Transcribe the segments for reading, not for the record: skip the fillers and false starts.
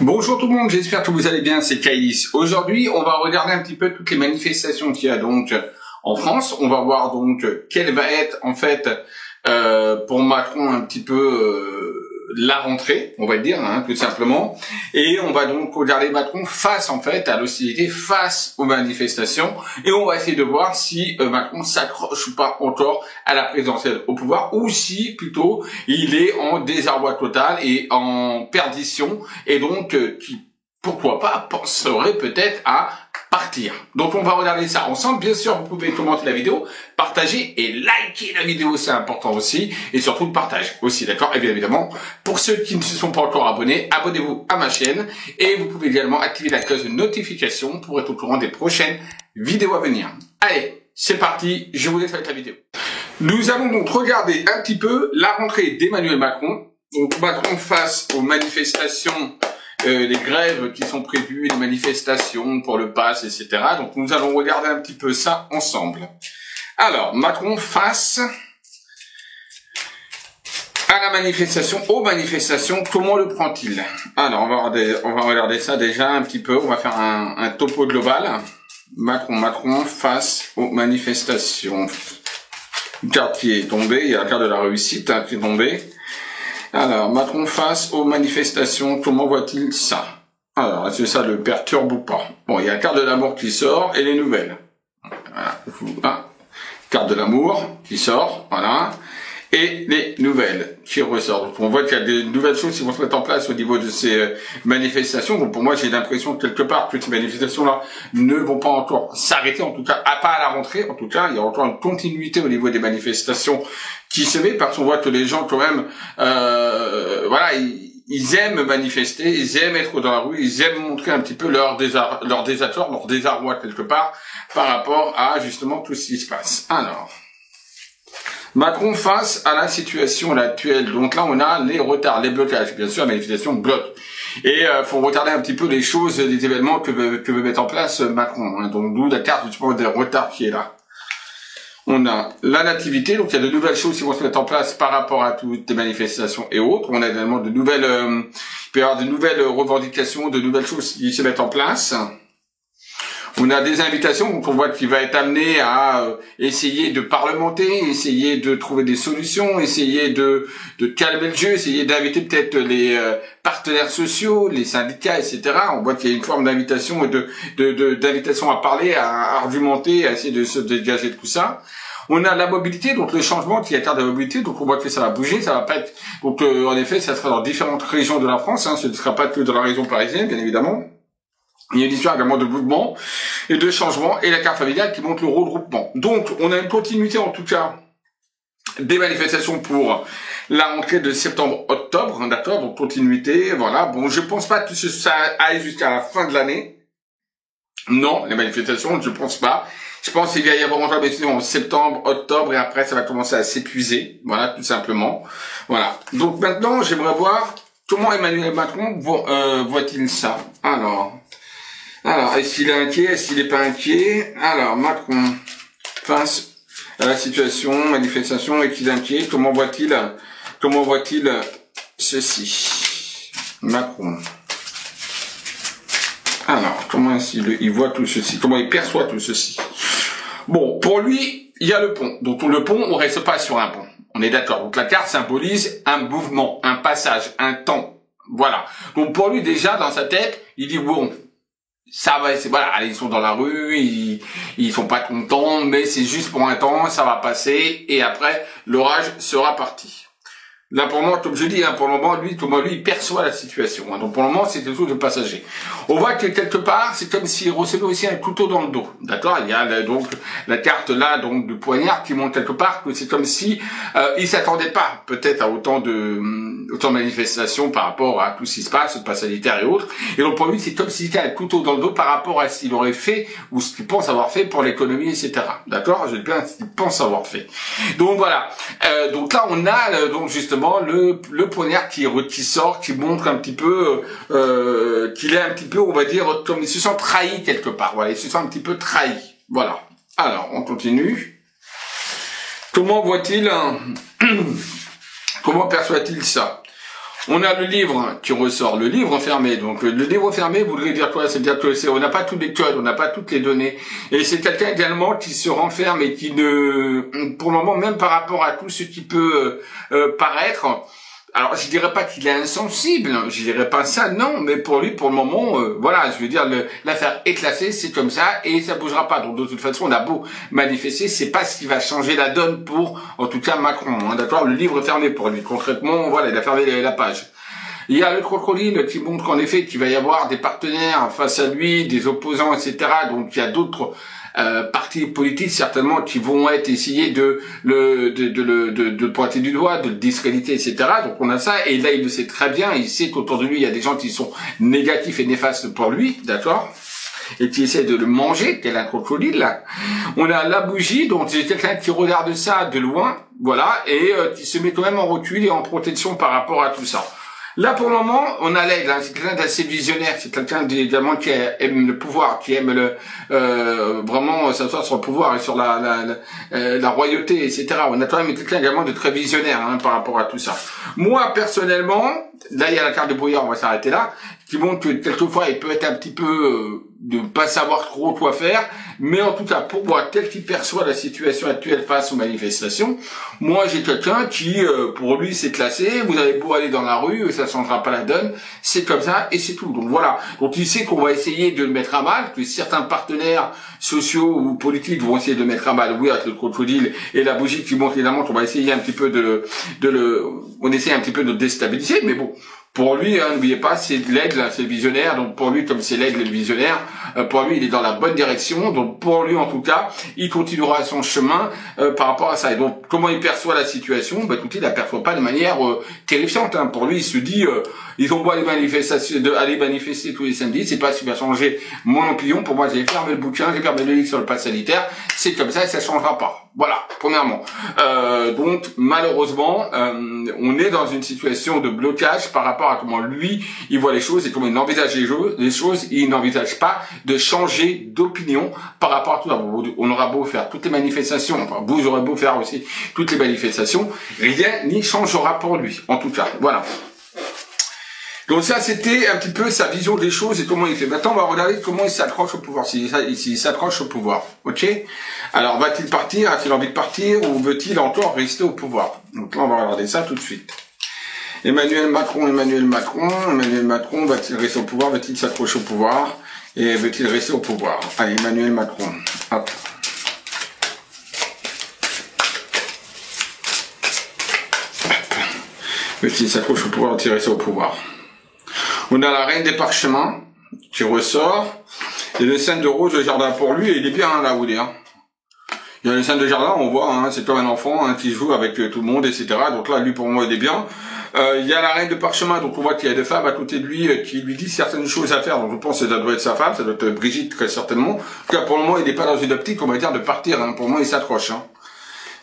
Bonjour tout le monde, j'espère que vous allez bien, c'est Kailis. Aujourd'hui, on va regarder un petit peu toutes les manifestations qu'il y a donc en France. On va voir donc quelle va être en fait pour Macron un petit peu la rentrée, on va le dire, tout simplement. Et on va donc regarder Macron face en fait à l'hostilité, face aux manifestations. Et on va essayer de voir si Macron s'accroche ou pas encore à la présidentielle au pouvoir, ou si plutôt il est en désarroi total et en perdition, et donc qui, pourquoi pas, penserait peut-être à partir. Donc on va regarder ça ensemble. Bien sûr, vous pouvez commenter la vidéo, partager et liker la vidéo, c'est important aussi, et surtout le partage aussi, d'accord? Et bien évidemment, pour ceux qui ne se sont pas encore abonnés, abonnez-vous à ma chaîne, et vous pouvez également activer la cloche de notification pour être au courant des prochaines vidéos à venir. Allez, c'est parti, je vous laisse avec la vidéo. Nous allons donc regarder un petit peu la rentrée d'Emmanuel Macron. Donc Macron face aux manifestations, les grèves qui sont prévues, les manifestations pour le pass, etc. Donc nous allons regarder un petit peu ça ensemble. Alors, Macron face à la manifestation, aux manifestations, comment le prend-il? Alors, on va regarder ça déjà un petit peu, on va faire un topo global. Macron face aux manifestations. Une carte qui est tombée, il y a la carte de la réussite qui est tombée. Alors, Macron face aux manifestations, comment voit-il ça? Alors, est-ce que ça le perturbe ou pas? Bon, il y a la carte de l'amour qui sort et les nouvelles. Voilà. Carte de l'amour qui sort, voilà. Et les nouvelles qui ressortent. Donc, on voit qu'il y a des nouvelles choses qui vont se mettre en place au niveau de ces manifestations. Donc, pour moi, j'ai l'impression quelque part que ces manifestations-là ne vont pas encore s'arrêter, en tout cas, pas à la rentrée. En tout cas, il y a encore une continuité au niveau des manifestations qui se met, parce qu'on voit que les gens, quand même, voilà, ils aiment manifester, ils aiment être dans la rue, ils aiment montrer un petit peu leur désaccord, leur désarroi quelque part, par rapport à, justement, tout ce qui se passe. Alors, Macron face à la situation actuelle. Donc là, on a les retards, les blocages. Bien sûr, la manifestation bloque. Et faut retarder un petit peu les choses, les événements que veut mettre en place Macron. Donc d'où la carte justement des retards qui est là. On a la nativité, donc il y a de nouvelles choses qui vont se mettre en place par rapport à toutes les manifestations et autres. On a également de nouvelles, il peut y avoir de nouvelles revendications, de nouvelles choses qui se mettent en place. On a des invitations, donc on voit qu'il va être amené à essayer de parlementer, essayer de trouver des solutions, essayer de calmer le jeu, essayer d'inviter peut-être les partenaires sociaux, les syndicats, etc. On voit qu'il y a une forme d'invitation et d'invitation à parler, à argumenter, à essayer de se dégager de tout ça. On a la mobilité, donc le changement qui est la carte de la mobilité, donc on voit que ça va bouger, ça va pas être... Donc en effet, ça sera dans différentes régions de la France, ce ne sera pas que dans la région parisienne, bien évidemment. Il y a une histoire également de mouvement et de changement, et la carte familiale qui montre le regroupement. Donc, on a une continuité, en tout cas, des manifestations pour la rentrée de septembre-octobre, d'accord? Donc, continuité, voilà. Bon, je pense pas que ça aille jusqu'à la fin de l'année. Non, les manifestations, je pense pas. Je pense qu'il va y avoir encore des manifestations en septembre, octobre, et après, ça va commencer à s'épuiser. Voilà, tout simplement. Voilà. Donc, maintenant, j'aimerais voir comment Emmanuel Macron voit-il ça. Alors, est-ce qu'il est inquiet? Est-ce qu'il n'est pas inquiet? Alors, Macron, face à la situation, manifestation, est-il inquiet? Comment voit-il ceci? Macron. Alors, comment il voit tout ceci? Comment il perçoit tout ceci? Bon, pour lui, il y a le pont. Donc, le pont, on reste pas sur un pont. On est d'accord. Donc, la carte symbolise un mouvement, un passage, un temps. Voilà. Donc, pour lui, déjà, dans sa tête, il dit, bon, ça va, voilà, ils sont dans la rue, ils sont pas contents, mais c'est juste pour un temps, ça va passer, et après, l'orage sera parti. Là, pour le moment, comme je dis, pour le moment, lui, il perçoit la situation. Donc, pour le moment, c'est quelque chose de passager. On voit que quelque part, c'est comme s'il recevait aussi un couteau dans le dos. D'accord? Il y a donc la carte là, donc de poignard, qui montre quelque part que c'est comme si il s'attendait pas, peut-être, à autant de manifestations par rapport à tout ce qui se passe, le pass sanitaire et autres. Et donc, pour lui, c'est comme s'il avait un couteau dans le dos par rapport à ce qu'il aurait fait ou ce qu'il pense avoir fait pour l'économie, etc. D'accord? Je dis bien ce qu'il pense avoir fait. Donc, voilà. Donc là, on a donc justement le poignard qui sort, qui montre un petit peu qu'il est un petit peu, on va dire, comme il se sent trahi quelque part. Voilà, il se sent un petit peu trahi. Voilà. Alors, on continue. Comment voit-il, comment perçoit-il ça? On a le livre qui ressort, le livre fermé. Donc le livre fermé voudrait dire quoi? C'est-à-dire que on n'a pas tous les codes, on n'a pas toutes les données. Et c'est quelqu'un également qui se renferme et qui ne, pour le moment, même par rapport à tout ce qui peut paraître, alors je dirais pas qu'il est insensible, je dirais pas ça, non, mais pour lui, pour le moment, voilà, je veux dire, l'affaire est classée, c'est comme ça, et ça bougera pas. Donc de toute façon, on a beau manifester, c'est pas ce qui va changer la donne pour, en tout cas, Macron, hein, d'accord, le livre est fermé pour lui. Concrètement, voilà, il a fermé la page. Il y a le crocodile qui montre qu'en effet, qu'il va y avoir des partenaires face à lui, des opposants, etc. Donc il y a d'autres partis politiques certainement qui vont essayer de le pointer du doigt, de le discréditer, etc. Donc on a ça, et là il le sait très bien, il sait qu'autour de lui il y a des gens qui sont négatifs et néfastes pour lui, d'accord, et qui essaie de le manger, tel un crocodile, là. On a la bougie, donc c'est quelqu'un qui regarde ça de loin, voilà, et qui se met quand même en recul et en protection par rapport à tout ça. Là, pour le moment, on a l'aigle, hein, c'est quelqu'un d'assez visionnaire, c'est quelqu'un évidemment qui aime le pouvoir, qui aime vraiment s'asseoir sur le pouvoir et sur la royauté, etc. On a quand même quelqu'un également de très visionnaire, hein, par rapport à tout ça. Moi, personnellement, là, il y a la carte de brouillard, on va s'arrêter là, qui montre que quelquefois, il peut être un petit peu de pas savoir trop quoi faire, mais en tout cas, pour moi, tel qu'il perçoit la situation actuelle face aux manifestations, moi, j'ai quelqu'un qui, pour lui, c'est classé, vous avez beau aller dans la rue, ça changera pas la donne, c'est comme ça, et c'est tout. Donc voilà. Donc il sait qu'on va essayer de le mettre à mal, que certains partenaires sociaux ou politiques vont essayer de le mettre à mal, oui, avec le crocodile et la bougie qui montre évidemment qu'on va essayer un petit peu on essaie un petit peu de le déstabiliser, mais bon. Pour lui, hein, n'oubliez pas, c'est l'aigle, c'est le visionnaire. Donc pour lui, comme c'est l'aigle et le visionnaire, pour lui, il est dans la bonne direction. Donc pour lui, en tout cas, il continuera son chemin par rapport à ça. Et donc, comment il perçoit la situation? Bah, écoutez, il la perçoit pas de manière terrifiante. Hein. Pour lui, il se dit, ils ont beau aller manifester tous les samedis, c'est pas ce qui va changer mon opinion. Pour moi, j'ai fermé le bouquin, j'ai fermé le livre sur le pass sanitaire. C'est comme ça et ça changera pas. Voilà, premièrement. Donc, malheureusement, on est dans une situation de blocage par rapport à comment lui, il voit les choses et comment il envisage les choses. Il n'envisage pas de changer d'opinion par rapport à tout ça. On aura beau faire toutes les manifestations, enfin, vous aurez beau faire aussi toutes les manifestations, rien n'y changera pour lui, en tout cas. Voilà. Donc ça, c'était un petit peu sa vision des choses et comment il fait. Maintenant, on va regarder comment il s'accroche au pouvoir, s'il s'accroche au pouvoir. Ok? Alors, va-t-il partir? A-t-il envie de partir? Ou veut-il encore rester au pouvoir? Donc là, on va regarder ça tout de suite. Emmanuel Macron, va-t-il rester au pouvoir? Va-t-il s'accrocher au pouvoir? Et veut-il rester au pouvoir? Allez, Emmanuel Macron. Hop. Veut-il s'accrocher au pouvoir? Va-t-il rester au pouvoir? On a la reine des parchemins qui ressort. Et le 5 de rose, le jardin pour lui, et il est bien hein, là où il est. Hein. Il y a le 5 de jardin, on voit, hein, c'est comme un enfant hein, qui joue avec tout le monde, etc. Donc là, lui pour moi, il est bien. Il y a la reine de parchemin, donc on voit qu'il y a des femmes à côté de lui qui lui disent certaines choses à faire. Donc je pense que ça doit être sa femme, ça doit être Brigitte très certainement. En tout cas, pour le moment, il n'est pas dans une optique, on va dire, de partir. Hein. Pour le moment, il s'accroche. Hein.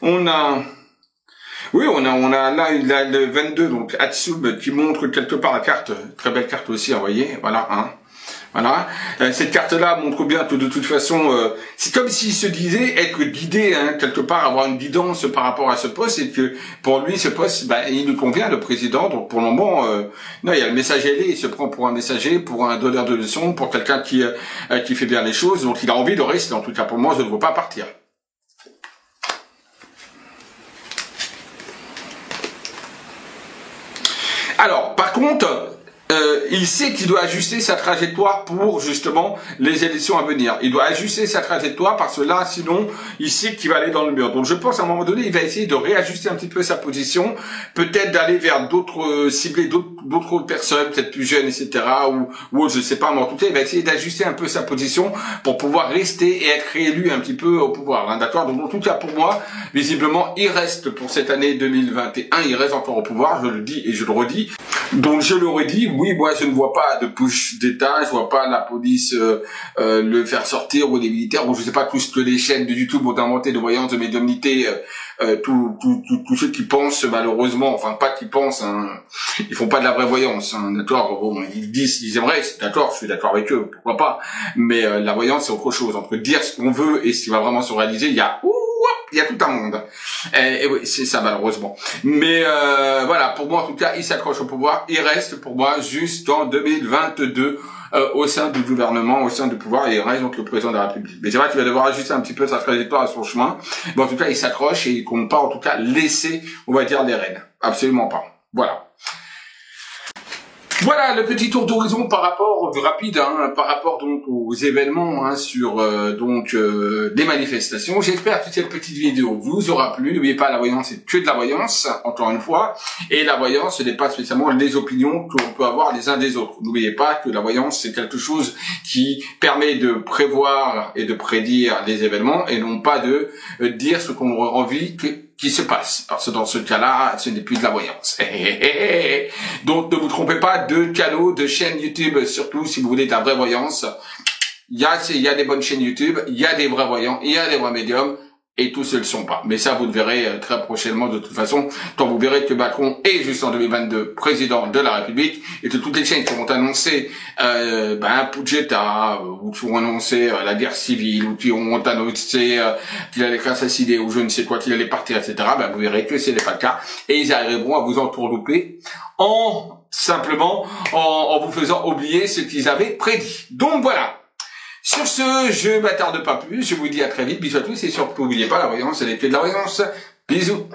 On a... Oui, on a là le 22, donc Hatsub, qui montre quelque part la carte, très belle carte aussi, vous voyez, voilà, hein. Voilà. Cette carte-là montre bien que de toute façon, c'est comme s'il se disait être guidé, hein, quelque part, avoir une guidance par rapport à ce poste, et que pour lui, ce poste, bah, il nous convient, le président. Donc pour le moment, non, il y a le messager, il se prend pour un messager, pour un donneur de leçons, pour quelqu'un qui fait bien les choses. Donc il a envie de rester. En tout cas, pour moi, je ne veux pas partir. Alors, par contre, il sait qu'il doit ajuster sa trajectoire pour justement les élections à venir. Il doit ajuster sa trajectoire parce que là, sinon, il sait qu'il va aller dans le mur. Donc, je pense à un moment donné, il va essayer de réajuster un petit peu sa position, peut-être d'aller vers d'autres, cibler d'autres personnes, peut-être plus jeunes, etc. ou je sais pas, mais en tout cas, il va essayer d'ajuster un peu sa position pour pouvoir rester et être réélu un petit peu au pouvoir. Hein, d'accord? Donc, en tout cas, pour moi, visiblement, il reste pour cette année 2021, il reste encore au pouvoir, je le dis et je le redis. Donc, je l'aurais dit, oui, moi, je ne vois pas de push d'État, je vois pas la police le faire sortir ou les militaires, ou je sais pas tout ce que les chaînes de YouTube ont inventé de voyance, de médiumnité, tous ceux qui pensent malheureusement, enfin pas qui pensent, hein, ils font pas de la vraie voyance, hein, d'accord. Bon, ils disent, ils aimeraient, d'accord, je suis d'accord avec eux, pourquoi pas. Mais la voyance c'est autre chose. Entre dire ce qu'on veut et ce qui va vraiment se réaliser, il y a il y a tout un monde. Et oui, c'est ça malheureusement. Mais voilà, pour moi en tout cas, il s'accroche au pouvoir. Il reste pour moi jusqu'en 2022 au sein du gouvernement, au sein du pouvoir, et il reste donc le président de la République. Mais c'est vrai qu'il va devoir ajuster un petit peu sa trajectoire à son chemin. Mais en tout cas, il s'accroche et il compte pas en tout cas laisser, on va dire, les rênes. Absolument pas. Voilà. Voilà le petit tour d'horizon par rapport rapide, par rapport donc aux événements sur les manifestations. J'espère que cette petite vidéo vous aura plu. N'oubliez pas, la voyance c'est que de la voyance, encore une fois, et la voyance ce n'est pas spécialement les opinions que l'on peut avoir les uns des autres. N'oubliez pas que la voyance c'est quelque chose qui permet de prévoir et de prédire les événements et non pas de dire ce qu'on aurait envie qui se passe. Parce que dans ce cas-là, ce n'est plus de la voyance. Donc ne vous trompez pas de canaux, de chaînes YouTube, surtout si vous voulez de la vraie voyance. Il y a des bonnes chaînes YouTube, il y a des vrais voyants, il y a des vrais médiums, et tous ne le sont pas. Mais ça, vous le verrez très prochainement de toute façon, quand vous verrez que Macron est juste en 2022 président de la République, et que toutes les chaînes qui vont annoncer Pudgeta, ou qui vont annoncer la guerre civile, ou qui vont annoncer qu'il allait assassiner, ou je ne sais quoi, qu'il allait partir, etc., vous verrez que ce n'est pas le cas, et ils arriveront à vous entourlouper simplement en vous faisant oublier ce qu'ils avaient prédit. Donc voilà. Sur ce, je m'attarde pas plus, je vous dis à très vite, bisous à tous, et surtout n'oubliez pas, la voyance, elle est que de la voyance. Bisous.